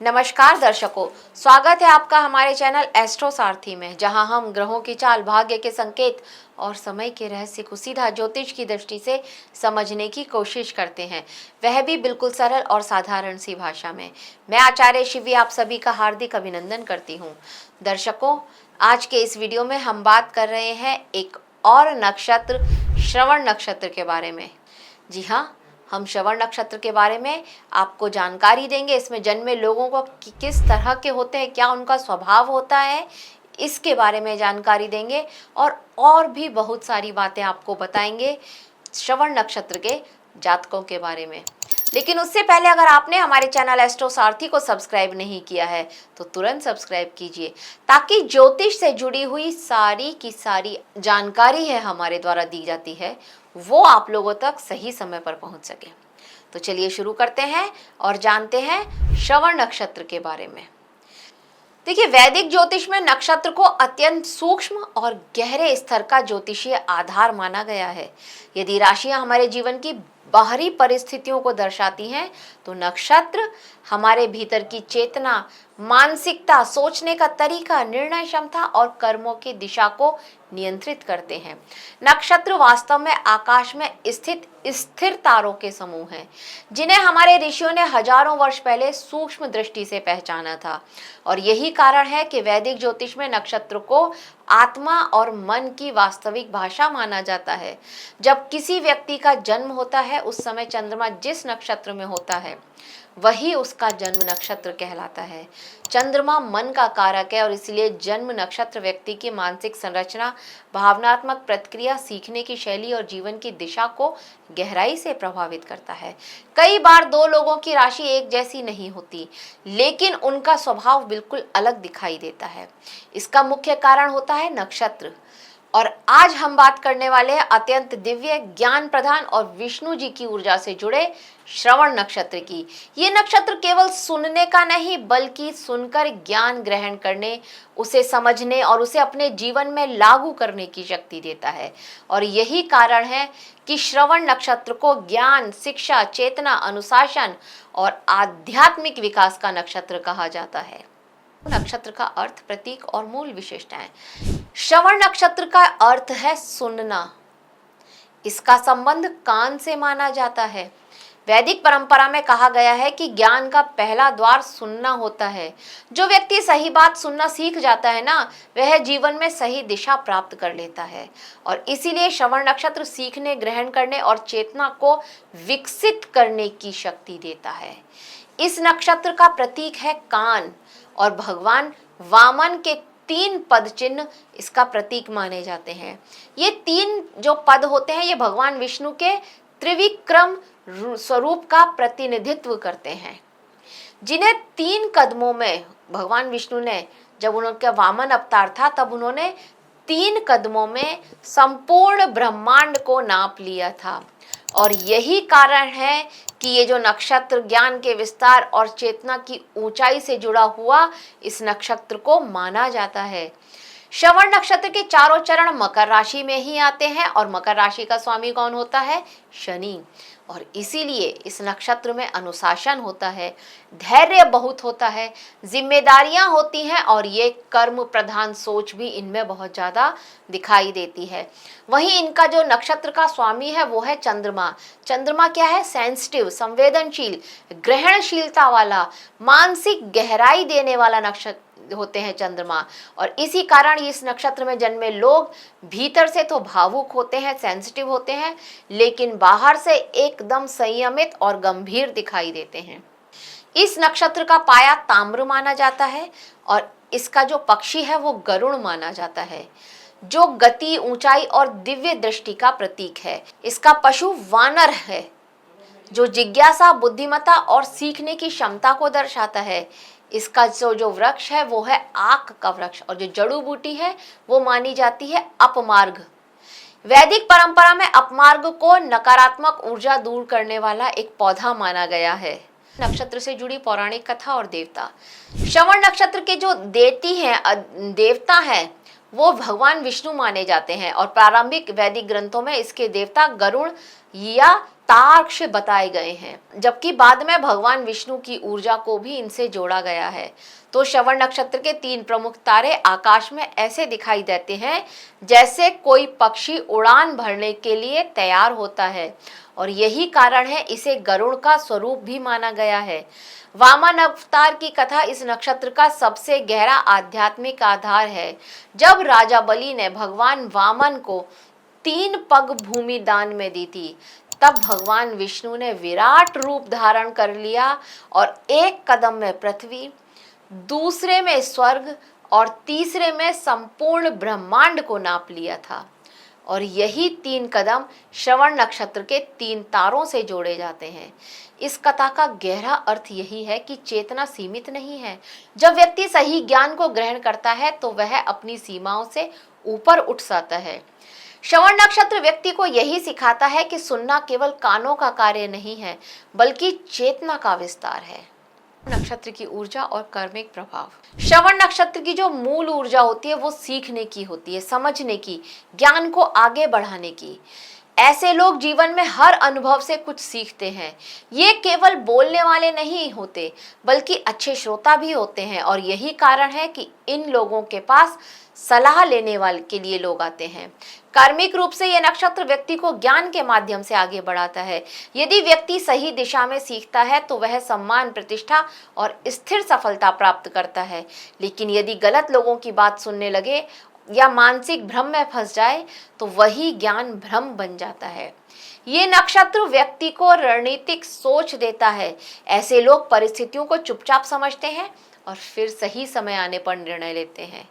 नमस्कार दर्शकों, स्वागत है आपका हमारे चैनल एस्ट्रो सारथी में, जहां हम ग्रहों की चाल, भाग्य के संकेत और समय के रहस्य को सीधा ज्योतिष की दृष्टि से समझने की कोशिश करते हैं, वह भी बिल्कुल सरल और साधारण सी भाषा में। मैं आचार्य शिवी आप सभी का हार्दिक अभिनंदन करती हूं। दर्शकों, आज के इस वीडियो में हम बात कर रहे हैं एक और नक्षत्र, श्रवण नक्षत्र के बारे में। जी हाँ, हम श्रवण नक्षत्र के बारे में आपको जानकारी देंगे। इसमें जन्मे लोगों को किस तरह के होते हैं, क्या उनका स्वभाव होता है, इसके बारे में जानकारी देंगे और भी बहुत सारी बातें आपको बताएंगे श्रवण नक्षत्र के जातकों के बारे में। लेकिन उससे पहले अगर आपने हमारे चैनल एस्ट्रो सारथी को सब्सक्राइब नहीं किया है तो तुरंत सब्सक्राइब कीजिए, ताकि ज्योतिष से जुड़ी हुई सारी की सारी जानकारी है हमारे द्वारा दी जाती है वो आप लोगों तक सही समय पर पहुंच सके। तो चलिए शुरू करते हैं और जानते हैं श्रवण नक्षत्र के बारे में। देखिए, वैदिक ज्योतिष में नक्षत्र को अत्यंत सूक्ष्म और गहरे स्तर का ज्योतिषीय आधार माना गया है। यदि राशियां हमारे जीवन की बाहरी परिस्थितियों को दर्शाती हैं, तो नक्षत्र हमारे भीतर की चेतना, मानसिकता, सोचने का तरीका, निर्णय क्षमता और कर्मों की दिशा को नियंत्रित करते हैं। नक्षत्र वास्तव में आकाश में स्थित स्थिर तारों के समूह हैं, जिन्हें हमारे ऋषियों ने हजारों वर्ष पहले सूक्ष्म दृष्टि से पहचाना था। और यही कारण है कि वैदिक ज्योतिष में नक्षत्र को आत्मा और मन की वास्तविक भाषा माना जाता है। जब किसी व्यक्ति का जन्म होता है, उस समय चंद्रमा जिस नक्षत्र में होता है वही उसका जन्म नक्षत्र कहलाता है। चंद्रमा मन का कारक है और इसलिए जन्म नक्षत्र व्यक्ति की मानसिक संरचना, भावनात्मक प्रतिक्रिया, सीखने की शैली और जीवन की दिशा को गहराई से प्रभावित करता है। कई बार दो लोगों की राशि एक जैसी नहीं होती, लेकिन उनका स्वभाव बिल्कुल अलग दिखाई देता है। इसका मुख्य कारण होता है नक्षत्र। और आज हम बात करने वाले हैं अत्यंत दिव्य, ज्ञान प्रधान और विष्णु जी की ऊर्जा से जुड़े श्रवण नक्षत्र की। ये नक्षत्र केवल सुनने का नहीं, बल्कि सुनकर ज्ञान ग्रहण करने, उसे समझने और उसे अपने जीवन में लागू करने की शक्ति देता है। और यही कारण है कि श्रवण नक्षत्र को ज्ञान, शिक्षा, चेतना, अनुशासन और आध्यात्मिक विकास का नक्षत्र कहा जाता है। नक्षत्र का अर्थ, प्रतीक और मूल विशेषताएं। श्रवण नक्षत्र का अर्थ है सुनना। इसका संबंध कान से माना जाता है। वैदिक परंपरा में कहा गया है कि ज्ञान का पहला द्वार सुनना होता है। जो व्यक्ति सही बात सुनना सीख जाता है ना, वह जीवन में सही दिशा प्राप्त कर लेता है। और इसीलिए श्रवण नक्षत्र सीखने, ग्रहण करने और चेतना को विकसित करने की शक्ति देता है। इस नक्षत्र का प्रतीक है कान और भगवान वामन के 3 पद चिन्ह इसका प्रतीक माने जाते हैं। ये 3 जो पद होते हैं, ये भगवान विष्णु के त्रिविक्रम स्वरूप का प्रतिनिधित्व करते हैं, जिन्हें 3 कदमों में भगवान विष्णु ने, जब उनका वामन अवतार था, तब उन्होंने 3 कदमों में संपूर्ण ब्रह्मांड को नाप लिया था। और यही कारण है कि ये जो नक्षत्र ज्ञान के विस्तार और चेतना की ऊंचाई से जुड़ा हुआ इस नक्षत्र को माना जाता है। श्रवण नक्षत्र के चारों चरण मकर राशि में ही आते हैं और मकर राशि का स्वामी कौन होता है? शनि। और इसीलिए इस नक्षत्र में अनुशासन होता है, धैर्य बहुत होता है, जिम्मेदारियां होती हैं और ये कर्म प्रधान सोच भी इनमें बहुत ज़्यादा दिखाई देती है। वहीं इनका जो नक्षत्र का स्वामी है वो है चंद्रमा। चंद्रमा क्या है? सेंसिटिव, संवेदनशील, ग्रहणशीलता वाला, मानसिक गहराई देने वाला नक्षत्र होते हैं चंद्रमा। और इसी कारण इस नक्षत्र में जन्मे लोग भीतर से तो भावुक होते हैं, सेंसिटिव होते हैं, लेकिन बाहर से एकदम संयमित और गंभीर दिखाई देते हैं। इस नक्षत्र का पाया ताम्र माना जाता है और इसका जो पक्षी है वो गरुड़ माना जाता है, जो गति, ऊंचाई और दिव्य दृष्टि का प्रतीक है। इसका पशु वानर है, जो जिज्ञासा, बुद्धिमत्ता और सीखने की क्षमता को दर्शाता है। इसका जो वृक्ष है वो है आक का वृक्ष और जो जड़ी बूटी है वो मानी जाती है अपमार्ग। वैदिक परंपरा में अपमार्ग को नकारात्मक ऊर्जा दूर करने वाला एक पौधा माना गया है। नक्षत्र से जुड़ी पौराणिक कथा और देवता। श्रवण नक्षत्र के जो देवता हैं वो भगवान विष्णु माने जाते हैं और प्रारंभिक वैदिक ग्रंथों में इसके देवता गरुड़ या तार्क्ष बताए गए हैं, जबकि बाद में भगवान विष्णु की ऊर्जा को भी इनसे जोड़ा गया है। तो श्रवण नक्षत्र के 3 प्रमुख तारे आकाश में ऐसे दिखाई देते हैं जैसे कोई पक्षी उड़ान भरने के लिए तैयार होता है, और यही कारण है इसे गरुड़ का स्वरूप भी माना गया है। वामन अवतार की कथा इस नक्षत्र का सबसे गहरा आध्यात्मिक आधार है। जब राजा बलि ने भगवान वामन को 3 पग भूमि दान में दी थी, तब भगवान विष्णु ने विराट रूप धारण कर लिया और एक कदम में पृथ्वी, दूसरे में स्वर्ग और तीसरे में संपूर्ण ब्रह्मांड को नाप लिया था। और यही 3 कदम श्रवण नक्षत्र के 3 तारों से जोड़े जाते हैं। इस कथा का गहरा अर्थ यही है कि चेतना सीमित नहीं है। जब व्यक्ति सही ज्ञान को ग्रहण करता है तो वह अपनी सीमाओं से ऊपर उठ जाता है। श्रवण नक्षत्र व्यक्ति को यही सिखाता है कि सुनना केवल कानों का कार्य नहीं है, बल्कि चेतना का विस्तार है। नक्षत्र की ऊर्जा और कर्मिक प्रभाव। श्रवण नक्षत्र की जो मूल ऊर्जा होती है वो सीखने की होती है, समझने की, ज्ञान को आगे बढ़ाने की। ऐसे लोग जीवन में हर अनुभव से कुछ सीखते हैं। ये केवल बोलने वाले नहीं होते, बल्कि अच्छे श्रोता भी होते हैं, और यही कारण है कि इन लोगों के पास सलाह लेने वाले के लिए लोग आते हैं। कार्मिक रूप से यह नक्षत्र व्यक्ति को ज्ञान के माध्यम से आगे बढ़ाता है। यदि व्यक्ति सही दिशा में सीखता है तो वह सम्मान, प्रतिष्ठा और स्थिर सफलता प्राप्त करता है। लेकिन यदि गलत लोगों की बात सुनने लगे या मानसिक भ्रम में फंस जाए तो वही ज्ञान भ्रम बन जाता है। ये नक्षत्र व्यक्ति को रणनीतिक सोच देता है। ऐसे लोग परिस्थितियों को चुपचाप समझते हैं और फिर सही समय आने पर निर्णय लेते हैं।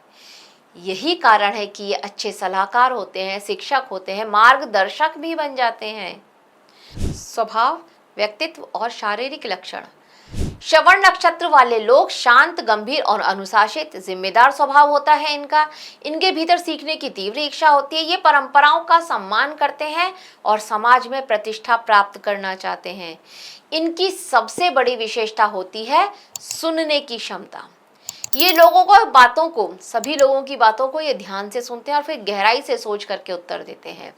यही कारण है कि ये अच्छे सलाहकार होते हैं, शिक्षक होते हैं, मार्गदर्शक भी बन जाते हैं। स्वभाव, व्यक्तित्व और शारीरिक लक्षण। श्रवण नक्षत्र वाले लोग शांत, गंभीर और अनुशासित, जिम्मेदार स्वभाव होता है इनका। इनके भीतर सीखने की तीव्र इच्छा होती है। ये परंपराओं का सम्मान करते हैं और समाज में प्रतिष्ठा प्राप्त करना चाहते हैं। इनकी सबसे बड़ी विशेषता होती है सुनने की क्षमता। ये सभी लोगों की बातों को ये ध्यान से सुनते हैं और फिर गहराई से सोच करके उत्तर देते हैं।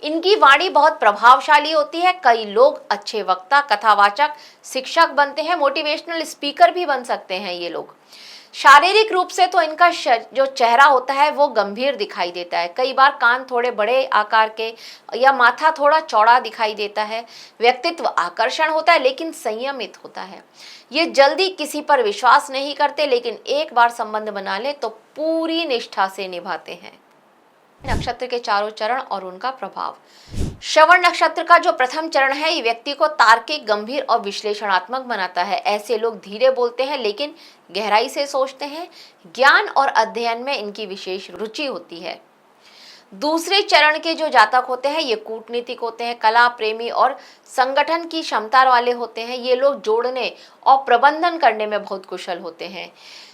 इनकी वाणी बहुत प्रभावशाली होती है। कई लोग अच्छे वक्ता, कथावाचक, शिक्षक बनते हैं, मोटिवेशनल स्पीकर भी बन सकते हैं ये लोग। शारीरिक रूप से तो इनका जो चेहरा होता है वो गंभीर दिखाई देता है। कई बार कान थोड़े बड़े आकार के या माथा थोड़ा चौड़ा दिखाई देता है। व्यक्तित्व आकर्षण होता है लेकिन संयमित होता है। ये जल्दी किसी पर विश्वास नहीं करते, लेकिन एक बार संबंध बना ले तो पूरी निष्ठा से निभाते हैं। नक्षत्र के चारों चरण और उनका प्रभाव। श्रवण नक्षत्र का जो प्रथम चरण है ये व्यक्ति को तार्किक, गंभीर और विश्लेषणात्मक बनाता है। ऐसे लोग धीरे बोलते हैं लेकिन गहराई से सोचते हैं। ज्ञान और अध्ययन में इनकी विशेष रुचि होती है। दूसरे चरण के जो जातक होते हैं ये कूटनीतिक होते हैं, कला प्रेमी और संगठन की क्षमता वाले होते हैं। ये लोग जोड़ने और प्रबंधन करने में बहुत कुशल होते हैं।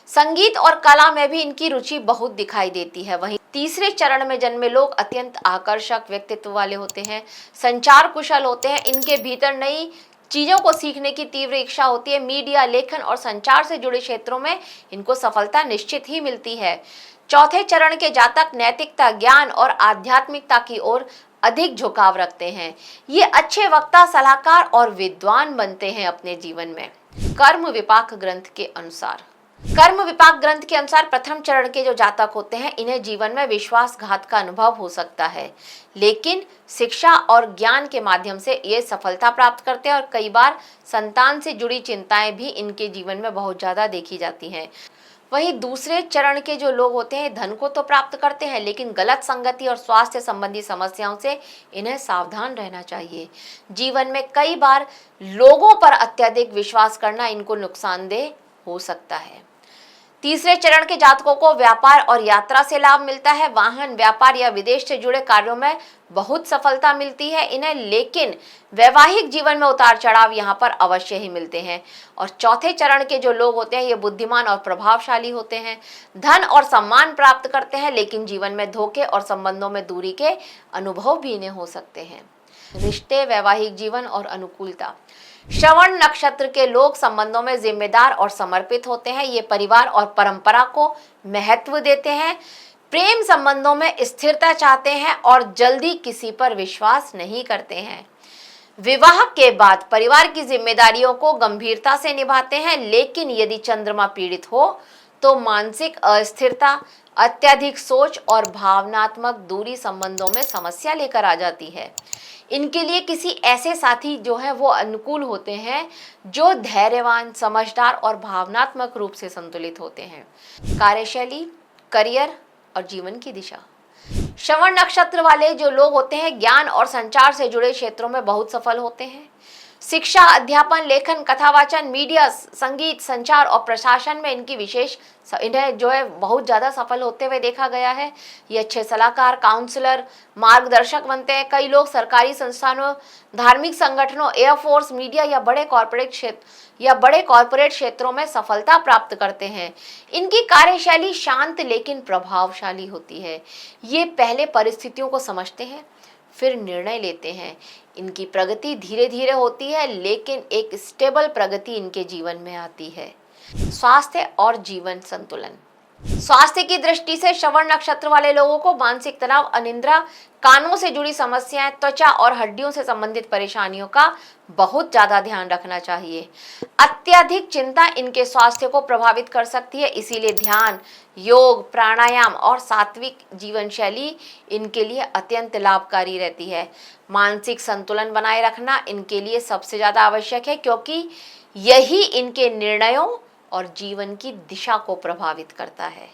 संगीत और कला में भी इनकी रुचि बहुत दिखाई देती है। वहीं तीसरे चरण में जन्मे लोग अत्यंत आकर्षक व्यक्तित्व वाले होते हैं, संचार कुशल होते हैं। इनके भीतर नई चीजों को सीखने की तीव्र इच्छा होती है। मीडिया, लेखन और संचार से जुड़े क्षेत्रों में इनको सफलता निश्चित ही मिलती है। चौथे चरण के जातक नैतिकता, ज्ञान और आध्यात्मिकता की ओर अधिक झुकाव रखते हैं। ये अच्छे वक्ता, सलाहकार और विद्वान बनते हैं अपने जीवन में। कर्म विपाक ग्रंथ के अनुसार प्रथम चरण के जो जातक होते हैं इन्हें जीवन में विश्वासघात का अनुभव हो सकता है, लेकिन शिक्षा और ज्ञान के माध्यम से ये सफलता प्राप्त करते हैं। और कई बार संतान से जुड़ी चिंताएं भी इनके जीवन में बहुत ज्यादा देखी जाती हैं। वहीं दूसरे चरण के जो लोग होते हैं धन को तो प्राप्त करते हैं, लेकिन गलत संगति और स्वास्थ्य संबंधी समस्याओं से इन्हें सावधान रहना चाहिए। जीवन में कई बार लोगों पर अत्यधिक विश्वास करना इनको नुकसानदेह हो सकता है। तीसरे चरण के जातकों को व्यापार और यात्रा से लाभ मिलता है। वाहन, व्यापार या विदेश से जुड़े कार्यों में बहुत सफलता मिलती है इन्हें, लेकिन वैवाहिक जीवन में उतार चढ़ाव यहाँ पर अवश्य ही मिलते हैं। और चौथे चरण के जो लोग होते हैं ये बुद्धिमान और प्रभावशाली होते हैं, धन और सम्मान प्राप्त करते हैं, लेकिन जीवन में धोखे और संबंधों में दूरी के अनुभव भी इन्हें हो सकते हैं। रिश्ते, वैवाहिक जीवन और अनुकूलता। श्रवण नक्षत्र के लोग संबंधों में जिम्मेदार और समर्पित होते हैं। ये परिवार और परंपरा को महत्व देते हैं, प्रेम संबंधों में स्थिरता चाहते हैं और जल्दी किसी पर विश्वास नहीं करते हैं। विवाह के बाद परिवार की जिम्मेदारियों को गंभीरता से निभाते हैं, लेकिन यदि चंद्रमा पीड़ित हो तो मानसिक अस्थिरता, अत्यधिक सोच और भावनात्मक दूरी संबंधों में समस्या लेकर आ जाती है। इनके लिए किसी ऐसे साथी जो है वो अनुकूल होते हैं जो धैर्यवान, समझदार और भावनात्मक रूप से संतुलित होते हैं। कार्यशैली, करियर और जीवन की दिशा। श्रवण नक्षत्र वाले जो लोग होते हैं ज्ञान और संचार से जुड़े क्षेत्रों में बहुत सफल होते हैं। शिक्षा, अध्यापन, लेखन, कथावाचन, मीडिया, संगीत, संचार और प्रशासन में इन्हें जो है बहुत ज़्यादा सफल होते हुए देखा गया है। ये अच्छे सलाहकार, काउंसलर, मार्गदर्शक बनते हैं। कई लोग सरकारी संस्थानों, धार्मिक संगठनों, एयरफोर्स, मीडिया या बड़े कॉरपोरेट क्षेत्रों में सफलता प्राप्त करते हैं। इनकी कार्यशैली शांत लेकिन प्रभावशाली होती है। ये पहले परिस्थितियों को समझते हैं, फिर निर्णय लेते हैं। इनकी प्रगति धीरे धीरे होती है, लेकिन एक स्टेबल प्रगति इनके जीवन में आती है। स्वास्थ्य और जीवन संतुलन। स्वास्थ्य की दृष्टि से श्रवण नक्षत्र वाले लोगों को मानसिक तनाव, अनिद्रा, कानों से जुड़ी समस्याएं, त्वचा और हड्डियों से संबंधित परेशानियों का बहुत ज्यादा ध्यान रखना चाहिए। अत्यधिक चिंता इनके स्वास्थ्य को प्रभावित कर सकती है, इसीलिए ध्यान, योग, प्राणायाम और सात्विक जीवन शैली इनके लिए अत्यंत लाभकारी रहती है। मानसिक संतुलन बनाए रखना इनके लिए सबसे ज्यादा आवश्यक है, क्योंकि यही इनके निर्णयों और जीवन की दिशा को प्रभावित करता है।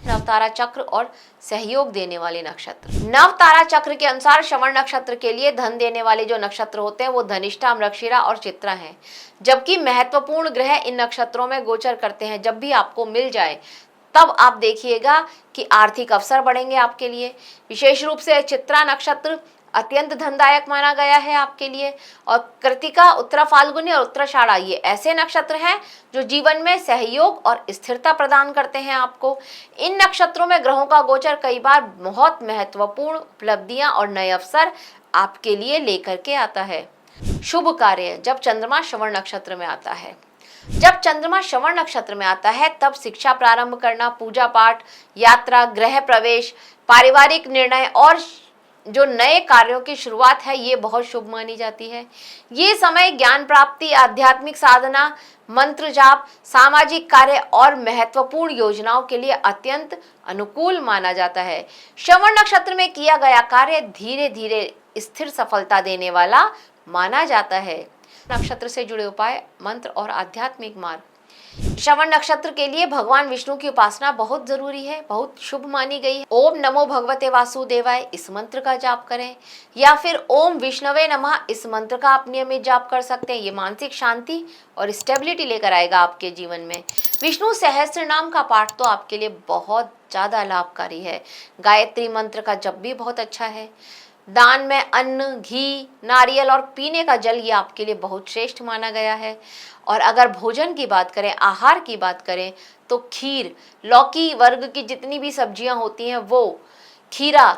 नवतारा चक्र और सहयोग देने वाले नक्षत्र। नवतारा चक्र के अनुसार श्रवण नक्षत्र के लिए धन देने वाले जो नक्षत्र होते हैं वो धनिष्ठा, मृगशिरा और चित्रा हैं। जबकि महत्वपूर्ण ग्रह इन नक्षत्रों में गोचर करते हैं। जब भी आपको मिल जाए तब आप देखिएगा कि आर्थिक अवसर बढ़ेंगे आपके लिए। विशेष रूप से चित्रा नक्षत्र अत्यंत धनदायक माना गया है आपके लिए। और कृतिका, उत्तरा फाल्गुनी और उत्तराषाढ़ा ये ऐसे नक्षत्र हैं जो जीवन में सहयोग और स्थिरता प्रदान करते हैं आपको। इन नक्षत्रों में ग्रहों का गोचर कई बार बहुत महत्वपूर्ण उपलब्धियां और नए अवसर आपके लिए लेकर के आता है। शुभ कार्य जब चंद्रमा श्रवण नक्षत्र में आता है। जब चंद्रमा श्रवण नक्षत्र में आता है तब शिक्षा प्रारंभ करना, पूजा पाठ, यात्रा, गृह प्रवेश, पारिवारिक निर्णय और जो नए कार्यों की शुरुआत है ये बहुत शुभ मानी जाती है। ये समय ज्ञान प्राप्ति, आध्यात्मिक साधना, मंत्र जाप, सामाजिक कार्य और महत्वपूर्ण योजनाओं के लिए अत्यंत अनुकूल माना जाता है। श्रवण नक्षत्र में किया गया कार्य धीरे धीरे स्थिर सफलता देने वाला माना जाता है। नक्षत्र से जुड़े उपाय, मंत्र और आध्यात्मिक मार्ग। श्रवण नक्षत्र के लिए भगवान विष्णु की उपासना बहुत जरूरी है, बहुत शुभ मानी गई है। ओम नमो भगवते वासुदेवाय इस मंत्र का जाप करें, या फिर ओम विष्णवे नमः इस मंत्र का आप नियमित जाप कर सकते हैं। ये मानसिक शांति और स्टेबिलिटी लेकर आएगा आपके जीवन में। विष्णु सहस्त्र नाम का पाठ तो आपके लिए बहुत ज्यादा लाभकारी है। गायत्री मंत्र का जप भी बहुत अच्छा है। दान में अन्न, घी, नारियल और पीने का जल ये आपके लिए बहुत श्रेष्ठ माना गया है। और अगर भोजन की बात करें, आहार की बात करें तो खीर, लौकी वर्ग की जितनी भी सब्जियां होती हैं वो, खीरा,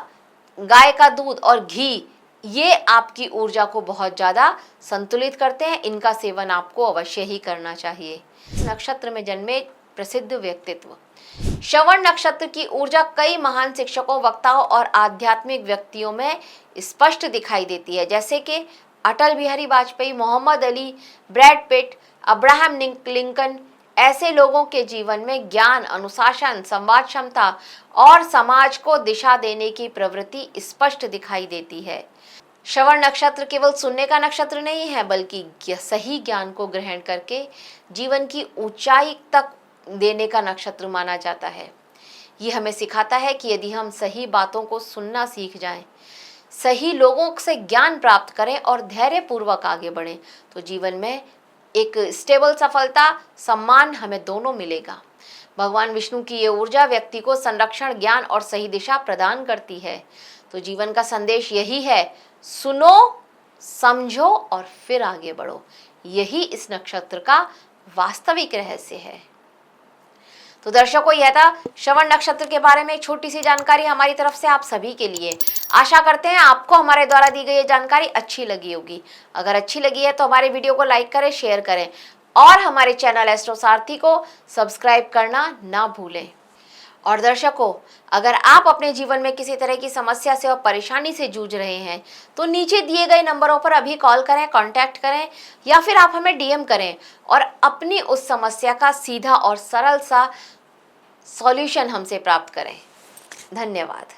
गाय का दूध और घी ये आपकी ऊर्जा को बहुत ज़्यादा संतुलित करते हैं। इनका सेवन आपको अवश्य ही करना चाहिए। इस नक्षत्र में जन्मे प्रसिद्ध व्यक्तित्व। श्रवण नक्षत्र की ऊर्जा कई महान शिक्षकों, वक्ताओं और आध्यात्मिक व्यक्तियों में स्पष्ट दिखाई देती है, जैसे कि Atal Bihari Vajpayee, Muhammad Ali, Brad Pitt, Abraham Lincoln. ऐसे लोगों के जीवन में ज्ञान, अनुशासन, संवाद क्षमता और समाज को दिशा देने की प्रवृत्ति स्पष्ट दिखाई देती है। श्रवण नक्षत्र केवल सुनने का नक्षत्र नहीं है, बल्कि सही ज्ञान को ग्रहण करके जीवन की ऊंचाई तक देने का नक्षत्र माना जाता है। ये हमें सिखाता है कि यदि हम सही बातों को सुनना सीख जाएं, सही लोगों से ज्ञान प्राप्त करें और धैर्यपूर्वक आगे बढ़ें तो जीवन में एक स्टेबल सफलता, सम्मान हमें दोनों मिलेगा। भगवान विष्णु की ये ऊर्जा व्यक्ति को संरक्षण, ज्ञान और सही दिशा प्रदान करती है। तो जीवन का संदेश यही है, सुनो, समझो और फिर आगे बढ़ो। यही इस नक्षत्र का वास्तविक रहस्य है। तो दर्शकों, यह था श्रवण नक्षत्र के बारे में एक छोटी सी जानकारी हमारी तरफ से आप सभी के लिए। आशा करते हैं आपको हमारे द्वारा दी गई जानकारी अच्छी लगी होगी। अगर अच्छी लगी है तो हमारे वीडियो को लाइक करें, शेयर करें और हमारे चैनल एस्ट्रो सारथी को सब्सक्राइब करना ना भूलें। और दर्शकों, अगर आप अपने जीवन में किसी तरह की समस्या से और परेशानी से जूझ रहे हैं तो नीचे दिए गए नंबरों पर अभी कॉल करें, कांटेक्ट करें या फिर आप हमें डीएम करें और अपनी उस समस्या का सीधा और सरल सा सॉल्यूशन हमसे प्राप्त करें। धन्यवाद।